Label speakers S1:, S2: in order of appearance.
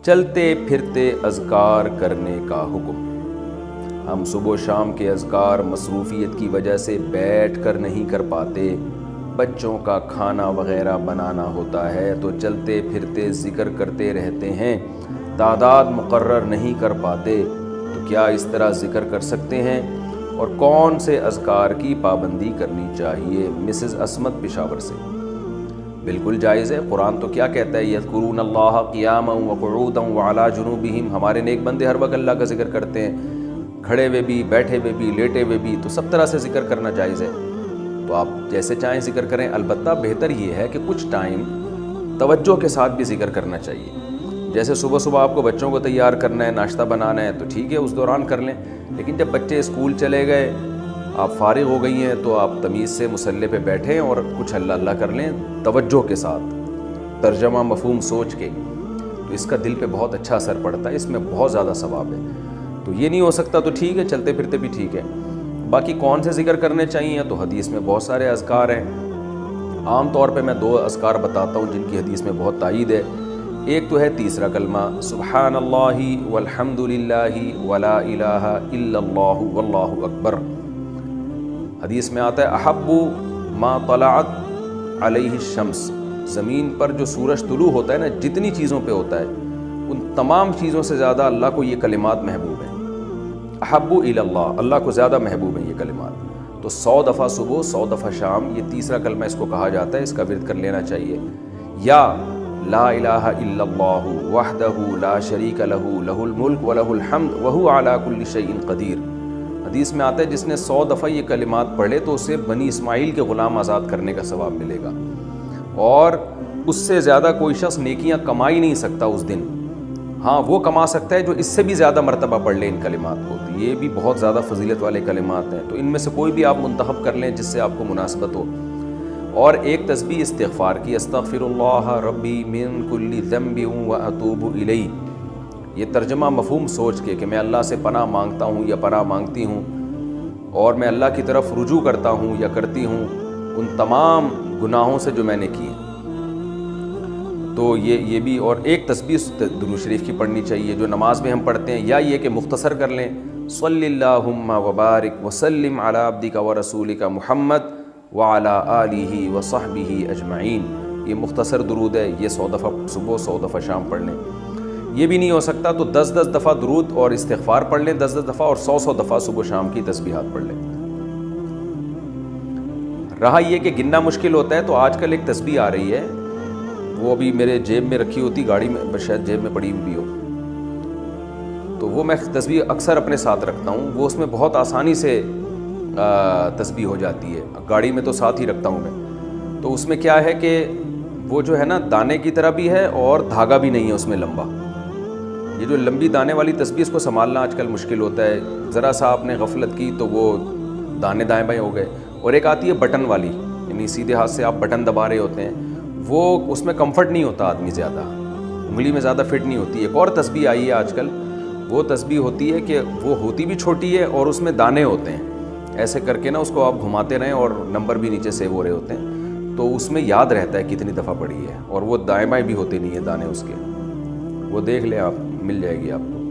S1: چلتے پھرتے اذکار کرنے کا حکم۔ ہم صبح و شام کے اذکار مصروفیت کی وجہ سے بیٹھ کر نہیں کر پاتے، بچوں کا کھانا وغیرہ بنانا ہوتا ہے تو چلتے پھرتے ذکر کرتے رہتے ہیں، تعداد مقرر نہیں کر پاتے، تو کیا اس طرح ذکر کر سکتے ہیں؟ اور کون سے اذکار کی پابندی کرنی چاہیے؟ مسز عصمت پشاور سے۔ بالکل جائز ہے، قرآن تو کیا کہتا ہے؟ یذکرون اللہ قیاما وقعودا وعلی جنوبہم، ہمارے نیک بندے ہر وقت اللہ کا ذکر کرتے ہیں، کھڑے ہوئے بھی، بیٹھے ہوئے بھی، لیٹے ہوئے بھی، تو سب طرح سے ذکر کرنا جائز ہے۔ تو آپ جیسے چاہیں ذکر کریں، البتہ بہتر یہ ہے کہ کچھ ٹائم توجہ کے ساتھ بھی ذکر کرنا چاہیے۔ جیسے صبح صبح آپ کو بچوں کو تیار کرنا ہے، ناشتہ بنانا ہے، تو ٹھیک ہے اس دوران کر لیں، لیکن جب بچے اسکول چلے گئے، آپ فارغ ہو گئی ہیں، تو آپ تمیز سے مصلی پہ بیٹھیں اور کچھ اللہ اللہ کر لیں توجہ کے ساتھ، ترجمہ مفہوم سوچ کے، تو اس کا دل پہ بہت اچھا اثر پڑتا ہے، اس میں بہت زیادہ ثواب ہے۔ تو یہ نہیں ہو سکتا تو ٹھیک ہے، چلتے پھرتے بھی ٹھیک ہے۔ باقی کون سے ذکر کرنے چاہیے تو حدیث میں بہت سارے اذکار ہیں، عام طور پہ میں 2 اذکار بتاتا ہوں جن کی حدیث میں بہت تائید ہے۔ ایک تو ہے تیسرا کلمہ سبحان اللہ والحمد للہ ولا الہ الا اللہ واللہ اکبر۔ حدیث میں آتا ہے احب ما طلعت علیہ الشمس، زمین پر جو سورج طلوع ہوتا ہے نا، جتنی چیزوں پہ ہوتا ہے ان تمام چیزوں سے زیادہ اللہ کو یہ کلمات محبوب ہیں۔ احب الی اللہ، اللہ کو زیادہ محبوب ہیں یہ کلمات۔ تو 100 دفعہ صبح، 100 دفعہ شام، یہ تیسرا کلمہ اس کو کہا جاتا ہے، اس کا ورد کر لینا چاہیے۔ یا لا الہ الا اللہ وحدہ لا شریک لہ لہ الملک ولہ الحمد وہو علی کل شیء قدیر۔ حدیث میں آتا ہے جس نے 100 دفعہ یہ کلمات پڑھ لے تو اسے بنی اسماعیل کے غلام آزاد کرنے کا ثواب ملے گا، اور اس سے زیادہ کوئی شخص نیکیاں کما ہی نہیں سکتا اس دن۔ ہاں وہ کما سکتا ہے جو اس سے بھی زیادہ مرتبہ پڑھ لے ان کلمات کو، تو یہ بھی بہت زیادہ فضیلت والے کلمات ہیں، تو ان میں سے کوئی بھی آپ منتخب کر لیں جس سے آپ کو مناسبت ہو۔ اور ایک تسبیح استغفار کی، استغفر اللہ ربی من کل ذنب واتوب الیہ، یہ ترجمہ مفہوم سوچ کے کہ میں اللہ سے پناہ مانگتا ہوں یا پناہ مانگتی ہوں، اور میں اللہ کی طرف رجوع کرتا ہوں یا کرتی ہوں ان تمام گناہوں سے جو میں نے کیے۔ تو یہ بھی، اور ایک تسبیح درود شریف کی پڑھنی چاہیے جو نماز میں ہم پڑھتے ہیں، یا یہ کہ مختصر کر لیں صلی اللہم وبارک وسلم علی عبدک ورسولک محمد وعلی آلہ وصحبہ اجمعین، یہ مختصر درود ہے، یہ 100 دفعہ صبح 100 دفعہ شام پڑھ لیں۔ یہ بھی نہیں ہو سکتا تو 10 دفعہ درود اور استغفار پڑھ لیں 10 دفعہ، اور 100 دفعہ صبح شام کی تسبیحات پڑھ لیں۔ رہا یہ کہ گننا مشکل ہوتا ہے تو آج کل ایک تسبیح آ رہی ہے، وہ ابھی میرے جیب میں رکھی ہوتی، گاڑی میں شاید جیب میں پڑی ہوئی بھی ہو، تو وہ میں تسبیح اکثر اپنے ساتھ رکھتا ہوں، وہ اس میں بہت آسانی سے تسبیح ہو جاتی ہے، گاڑی میں تو ساتھ ہی رکھتا ہوں میں۔ تو اس میں کیا ہے کہ وہ جو ہے نا دانے کی طرح بھی ہے اور دھاگا بھی نہیں ہے اس میں لمبا، یہ جو لمبی دانے والی تسبیح اس کو سنبھالنا آج کل مشکل ہوتا ہے، ذرا سا آپ نے غفلت کی تو وہ دانے دائیں بائیں ہو گئے۔ اور ایک آتی ہے بٹن والی، یعنی سیدھے ہاتھ سے آپ بٹن دبا رہے ہوتے ہیں، وہ اس میں کمفرٹ نہیں ہوتا آدمی، زیادہ انگلی میں زیادہ فٹ نہیں ہوتی۔ ایک اور تسبیح آئی ہے آج کل، وہ تسبیح ہوتی ہے کہ وہ ہوتی بھی چھوٹی ہے اور اس میں دانے ہوتے ہیں، ایسے کر کے نا اس کو آپ گھماتے رہیں اور نمبر بھی نیچے سیو ہو رہے ہوتے ہیں، تو اس میں یاد رہتا ہے کتنی دفعہ پڑھی ہے، اور وہ دائیں بائیں بھی ہوتے نہیں ہیں دانے اس کے، وہ دیکھ لیں آپ، مل جائے گی آپ کو۔